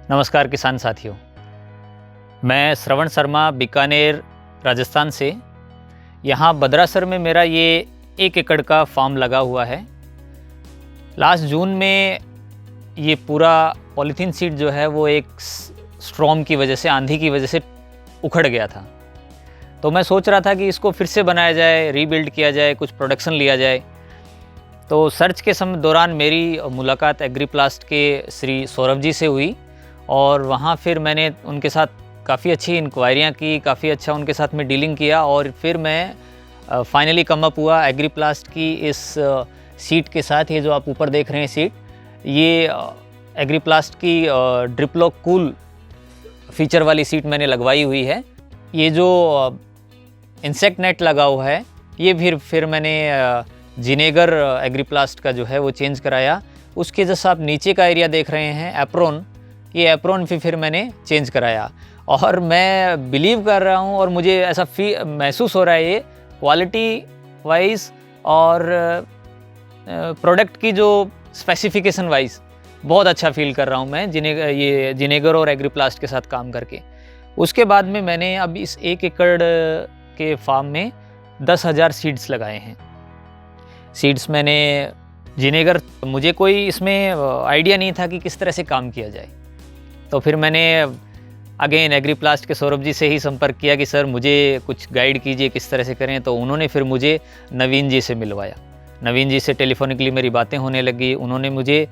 नमस्कार किसान साथियों, मैं श्रवण शर्मा बीकानेर राजस्थान से। यहाँ बदरासर में मेरा ये 1 एकड़ का फार्म लगा हुआ है। लास्ट जून में ये पूरा पॉलीथीन सीड जो है वो एक स्ट्रॉम की वजह से, आंधी की वजह से उखड़ गया था। तो मैं सोच रहा था कि इसको फिर से बनाया जाए, रीबिल्ड किया जाए, कुछ प्रोडक्शन लिया जाए। तो सर्च के समय दौरान मेरी मुलाकात एग्रीप्लास्ट के श्री सौरभ जी से हुई और वहाँ फिर मैंने उनके साथ काफ़ी अच्छी इंक्वायरियाँ की, काफ़ी अच्छा उनके साथ में डीलिंग किया और फिर मैं फाइनली कम अप हुआ एग्रीप्लास्ट की इस सीट के साथ। ये जो आप ऊपर देख रहे हैं सीट, ये एग्रीप्लास्ट की ड्रिप्लो कूल फीचर वाली सीट मैंने लगवाई हुई है। ये जो इंसेक्ट नेट लगा हुआ है ये फिर मैंने जिनेगर एग्रीप्लास्ट का जो है वो चेंज कराया। उसके जैसा आप नीचे का एरिया देख रहे हैं एप्रोन, ये एप्रोन फिर मैंने चेंज कराया और मैं बिलीव कर रहा हूँ और मुझे ऐसा महसूस हो रहा है ये क्वालिटी वाइज और प्रोडक्ट की जो स्पेसिफिकेशन वाइज बहुत अच्छा फील कर रहा हूँ मैं ये जिनेगर और एग्रीप्लास्ट के साथ काम करके। उसके बाद में मैंने अब इस 1 एकड़ के फार्म में 10,000 सीड्स लगाए हैं। सीड्स मैंने जिनेगर, मुझे कोई इसमें आइडिया नहीं था कि किस तरह से काम किया जाए। तो फिर मैंने अगेन एग्रीप्लास्ट के सौरभ जी से ही संपर्क किया कि सर मुझे कुछ गाइड कीजिए किस तरह से करें। तो उन्होंने फिर मुझे नवीन जी से मिलवाया। नवीन जी से टेलीफोनिकली मेरी बातें होने लगी। उन्होंने मुझे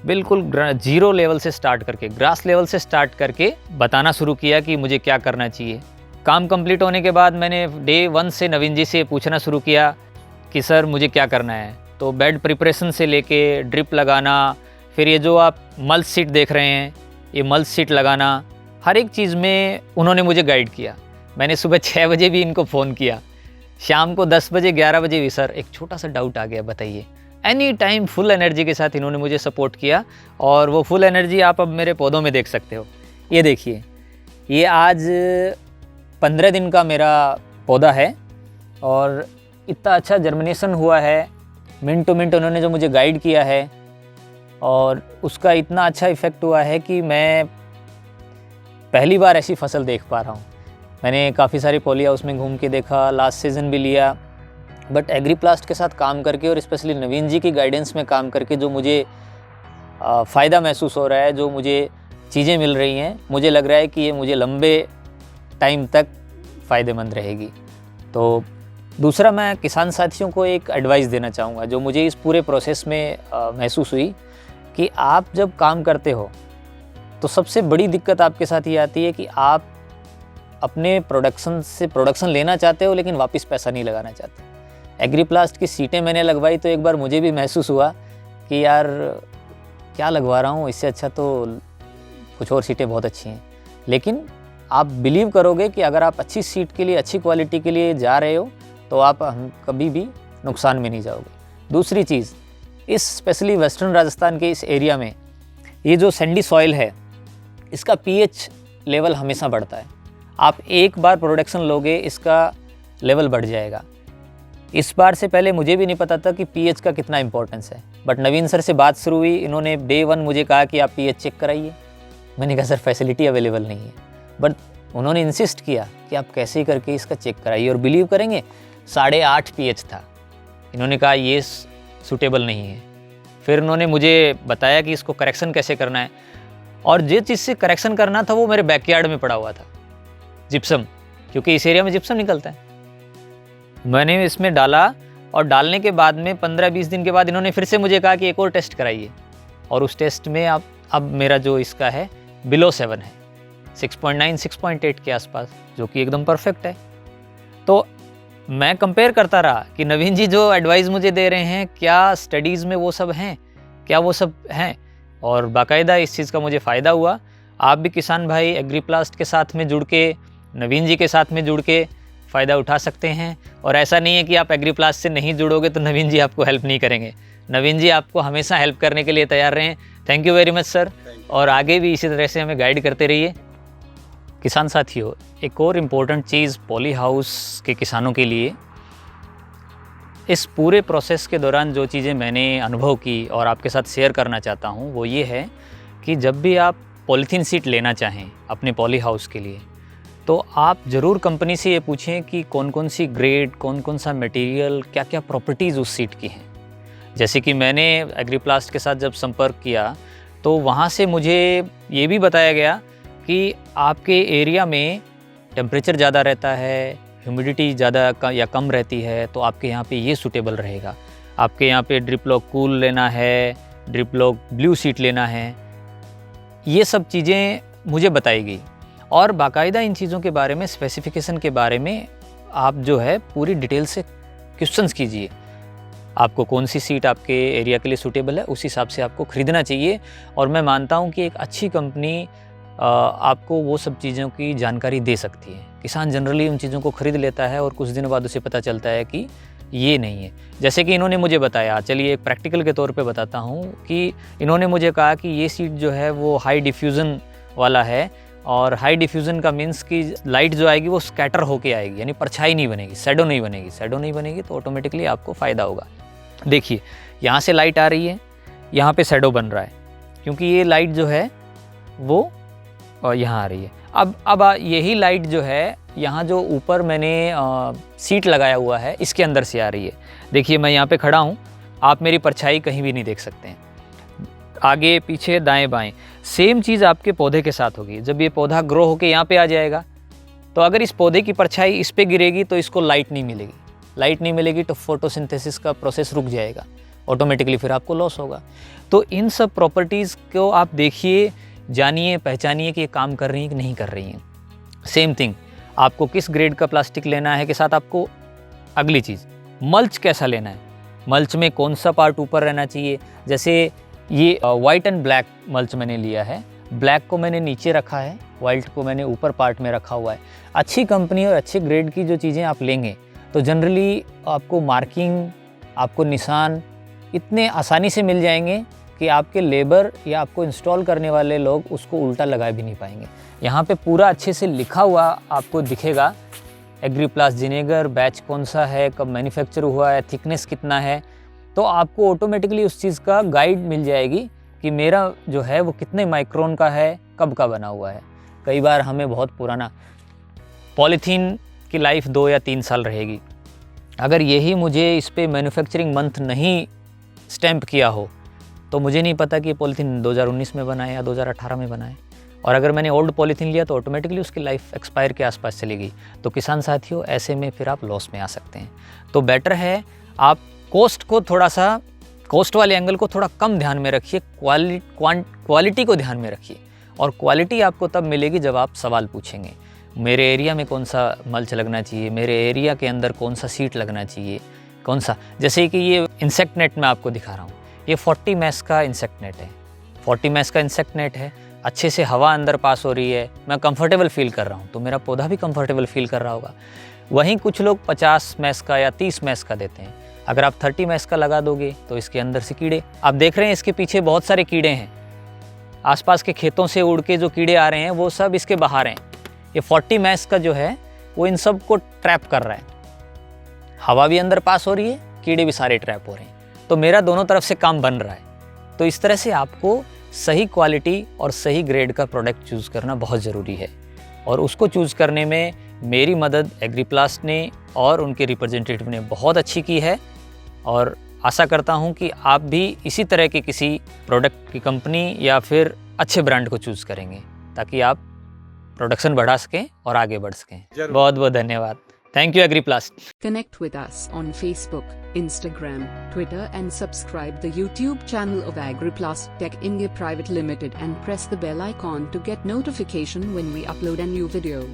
बिल्कुल जीरो लेवल से स्टार्ट करके, ग्रास लेवल से स्टार्ट करके बताना शुरू किया कि मुझे क्या करना चाहिए। काम कंप्लीट होने के बाद मैंने डे 1 से नवीन जी से पूछना शुरू किया कि सर मुझे क्या करना है। तो बेड प्रिपरेशन से लेके ड्रिप लगाना, फिर ये जो आप मल्च सीट देख रहे हैं ये मल्च सीट लगाना, हर एक चीज़ में उन्होंने मुझे गाइड किया। मैंने सुबह 6 बजे भी इनको फ़ोन किया, शाम को 10 बजे 11 बजे भी, सर एक छोटा सा डाउट आ गया बताइए। एनी टाइम फुल एनर्जी के साथ इन्होंने मुझे सपोर्ट किया और वो फुल एनर्जी आप अब मेरे पौधों में देख सकते हो। ये देखिए, ये आज 15 दिन का मेरा पौधा है और इतना अच्छा जर्मिनेशन हुआ है। मिनट टू मिनट उन्होंने जो मुझे गाइड किया है और उसका इतना अच्छा इफ़ेक्ट हुआ है कि मैं पहली बार ऐसी फसल देख पा रहा हूँ। मैंने काफ़ी सारी पॉली हाउस में घूम के देखा, लास्ट सीज़न भी लिया, बट एग्रीप्लास्ट के साथ काम करके और स्पेशली नवीन जी की गाइडेंस में काम करके जो मुझे फ़ायदा महसूस हो रहा है, जो मुझे चीज़ें मिल रही हैं, मुझे लग रहा है कि ये मुझे लंबे टाइम तक फ़ायदेमंद रहेगी। तो दूसरा, मैं किसान साथियों को एक एडवाइस देना चाहूँगा जो मुझे इस पूरे प्रोसेस में महसूस हुई कि आप जब काम करते हो तो सबसे बड़ी दिक्कत आपके साथ ये आती है कि आप अपने प्रोडक्शन से प्रोडक्शन लेना चाहते हो लेकिन वापस पैसा नहीं लगाना चाहते। एग्रीप्लास्ट की सीटें मैंने लगवाई तो एक बार मुझे भी महसूस हुआ कि यार क्या लगवा रहा हूँ, इससे अच्छा तो कुछ और सीटें बहुत अच्छी हैं। लेकिन आप बिलीव करोगे कि अगर आप अच्छी सीट के लिए, अच्छी क्वालिटी के लिए जा रहे हो तो आप कभी भी नुकसान में नहीं जाओगे। दूसरी चीज़, इस स्पेशली वेस्टर्न राजस्थान के इस एरिया में ये जो सैंडी सॉइल है इसका पीएच लेवल हमेशा बढ़ता है। आप एक बार प्रोडक्शन लोगे इसका लेवल बढ़ जाएगा। इस बार से पहले मुझे भी नहीं पता था कि पीएच का कितना इंपॉर्टेंस है, बट नवीन सर से बात शुरू हुई। इन्होंने डे 1 मुझे कहा कि आप पीएच चेक कराइए। मैंने कहा सर फैसिलिटी अवेलेबल नहीं है, बट उन्होंने इंसिस्ट किया कि आप कैसे करके इसका चेक कराइए और बिलीव करेंगे 8.5 पीएच था। इन्होंने कहा ये सूटेबल नहीं है। फिर उन्होंने मुझे बताया कि इसको करेक्शन कैसे करना है और जिस चीज़ से करेक्शन करना था वो मेरे बैकयार्ड में पड़ा हुआ था, जिप्सम, क्योंकि इस एरिया में जिप्सम निकलता है। मैंने इसमें डाला और डालने के बाद में 15-20 दिन के बाद इन्होंने फिर से मुझे कहा कि एक और टेस्ट कराइए और उस टेस्ट में अब मेरा जो इसका है बिलो 7 है, 6.9 6.8 के आसपास, जो कि एकदम परफेक्ट है। तो मैं कंपेयर करता रहा कि नवीन जी जो एडवाइस मुझे दे रहे हैं क्या स्टडीज़ में वो सब हैं, क्या वो सब हैं, और बाकायदा इस चीज़ का मुझे फ़ायदा हुआ। आप भी किसान भाई एग्रीप्लास्ट के साथ में जुड़ के, नवीन जी के साथ में जुड़ के फ़ायदा उठा सकते हैं। और ऐसा नहीं है कि आप एग्रीप्लास्ट से नहीं जुड़ोगे तो नवीन जी आपको हेल्प नहीं करेंगे। नवीन जी आपको हमेशा हेल्प करने के लिए तैयार रहें। Thank you very much sir, और आगे भी इसी तरह से हमें गाइड करते रहिए। किसान साथियों, एक और इम्पोर्टेंट चीज़ पॉली हाउस के किसानों के लिए, इस पूरे प्रोसेस के दौरान जो चीज़ें मैंने अनुभव की और आपके साथ शेयर करना चाहता हूँ वो ये है कि जब भी आप पॉलीथीन सीट लेना चाहें अपने पॉली हाउस के लिए, तो आप ज़रूर कंपनी से ये पूछें कि कौन कौन सी ग्रेड, कौन कौन सा मटेरियल, क्या क्या प्रॉपर्टीज़ उस सीट की हैं। जैसे कि मैंने एग्रीप्लास्ट के साथ जब संपर्क किया तो वहाँ से मुझे ये भी बताया गया कि आपके एरिया में टेम्परेचर ज़्यादा रहता है, ह्यूमिडिटी ज़्यादा या कम रहती है, तो आपके यहाँ पे ये सूटेबल रहेगा। आपके यहाँ पे ड्रिप लॉक कूल लेना है, ड्रिप लॉक ब्लू सीट लेना है, ये सब चीज़ें मुझे बताई गई। और बाकायदा इन चीज़ों के बारे में, स्पेसिफिकेशन के बारे में आप जो है पूरी डिटेल से क्वेश्चंस कीजिए। आपको कौन सी सीट आपके एरिया के लिए सूटेबल है, उस हिसाब से आपको ख़रीदना चाहिए। और मैं मानता हूँ कि एक अच्छी कंपनी आपको वो सब चीज़ों की जानकारी दे सकती है। किसान जनरली उन चीज़ों को ख़रीद लेता है और कुछ दिन बाद उसे पता चलता है कि ये नहीं है। जैसे कि इन्होंने मुझे बताया, चलिए एक प्रैक्टिकल के तौर पे बताता हूँ कि इन्होंने मुझे कहा कि ये सीट जो है वो हाई डिफ्यूज़न वाला है, और हाई डिफ्यूज़न का मीन्स कि लाइट जो आएगी वो स्कैटर होके आएगी, यानी परछाई नहीं बनेगी, शैडो नहीं बनेगी। शैडो नहीं बनेगी तो ऑटोमेटिकली आपको फ़ायदा होगा। देखिए यहाँ से लाइट आ रही है, यहाँ पे शैडो बन रहा है, क्योंकि ये लाइट जो है वो यहाँ आ रही है। अब यही लाइट जो है यहाँ जो ऊपर मैंने सीट लगाया हुआ है इसके अंदर से आ रही है। देखिए मैं यहाँ पे खड़ा हूँ, आप मेरी परछाई कहीं भी नहीं देख सकते हैं, आगे पीछे दाएं बाएं। सेम चीज़ आपके पौधे के साथ होगी। जब ये पौधा ग्रो होके यहाँ पे आ जाएगा तो अगर इस पौधे की परछाई इस पे गिरेगी तो इसको लाइट नहीं मिलेगी। लाइट नहीं मिलेगी तो फोटोसिंथेसिस का प्रोसेस रुक जाएगा, ऑटोमेटिकली फिर आपको लॉस होगा। तो इन सब प्रॉपर्टीज़ को आप देखिए, जानिए, पहचानिए कि ये काम कर रही हैं कि नहीं कर रही हैं। सेम थिंग, आपको किस ग्रेड का प्लास्टिक लेना है के साथ आपको अगली चीज़, मल्च कैसा लेना है, मल्च में कौन सा पार्ट ऊपर रहना चाहिए। जैसे ये वाइट एंड ब्लैक मल्च मैंने लिया है, ब्लैक को मैंने नीचे रखा है, वाइट को मैंने ऊपर पार्ट में रखा हुआ है। अच्छी कंपनी और अच्छे ग्रेड की जो चीज़ें आप लेंगे तो जनरली आपको मार्किंग, आपको निशान इतने आसानी से मिल जाएंगे कि आपके लेबर या आपको इंस्टॉल करने वाले लोग उसको उल्टा लगा भी नहीं पाएंगे। यहाँ पे पूरा अच्छे से लिखा हुआ आपको दिखेगा, एग्रीप्लास्ट जिनेगर बैच कौन सा है, कब मैन्युफैक्चर हुआ है, थिकनेस कितना है, तो आपको ऑटोमेटिकली उस चीज़ का गाइड मिल जाएगी कि मेरा जो है वो कितने माइक्रोन का है, कब का बना हुआ है। कई बार हमें बहुत पुराना पॉलीथीन की लाइफ 2 या 3 साल रहेगी, अगर यही मुझे इस पे मैन्युफैक्चरिंग मंथ नहीं स्टैम्प किया हो तो मुझे नहीं पता कि ये पॉलीथीन 2019 में बना है या 2018 में बना है। और अगर मैंने ओल्ड पॉलीथीन लिया तो ऑटोमेटिकली उसकी लाइफ एक्सपायर के आसपास चली गई। तो किसान साथियों, ऐसे में फिर आप लॉस में आ सकते हैं। तो बेटर है आप कॉस्ट को थोड़ा सा, कॉस्ट वाले एंगल को थोड़ा कम ध्यान में रखिए, क्वालिटी को ध्यान में रखिए। और क्वालिटी आपको तब मिलेगी जब आप सवाल पूछेंगे, मेरे एरिया में कौन सा मल्च लगना चाहिए, मेरे एरिया के अंदर कौन सा सीट लगना चाहिए, कौन सा। जैसे कि ये इंसेक्ट नेट मैं आपको दिखा रहा हूँ, ये 40 मैश का इंसेक्ट नेट है, 40 मैश का इंसेक्ट नेट है, अच्छे से हवा अंदर पास हो रही है, मैं कंफर्टेबल फील कर रहा हूँ, तो मेरा पौधा भी कंफर्टेबल फील कर रहा होगा। वहीं कुछ लोग 50 मैश का या 30 मैश का देते हैं। अगर आप 30 मैश का लगा दोगे तो इसके अंदर से कीड़े, आप देख रहे हैं इसके पीछे बहुत सारे कीड़े हैं, आसपास के खेतों से उड़ के जो कीड़े आ रहे हैं वो सब इसके बाहर हैं। ये 40 मैश का जो है वो इन सब को ट्रैप कर रहा है, हवा भी अंदर पास हो रही है, कीड़े भी सारे ट्रैप हो रहे हैं, तो मेरा दोनों तरफ से काम बन रहा है। तो इस तरह से आपको सही क्वालिटी और सही ग्रेड का प्रोडक्ट चूज़ करना बहुत ज़रूरी है, और उसको चूज़ करने में मेरी मदद एग्रीप्लास्ट ने और उनके रिप्रेजेंटेटिव ने बहुत अच्छी की है। और आशा करता हूं कि आप भी इसी तरह के किसी प्रोडक्ट की कंपनी या फिर अच्छे ब्रांड को चूज़ करेंगे ताकि आप प्रोडक्शन बढ़ा सकें और आगे बढ़ सकें। बहुत बहुत धन्यवाद। Thank you, Agriplast. Connect with us on Facebook, Instagram, Twitter and subscribe the YouTube channel of Agriplast Tech India Private Limited and press the bell icon to get notification when we upload a new video.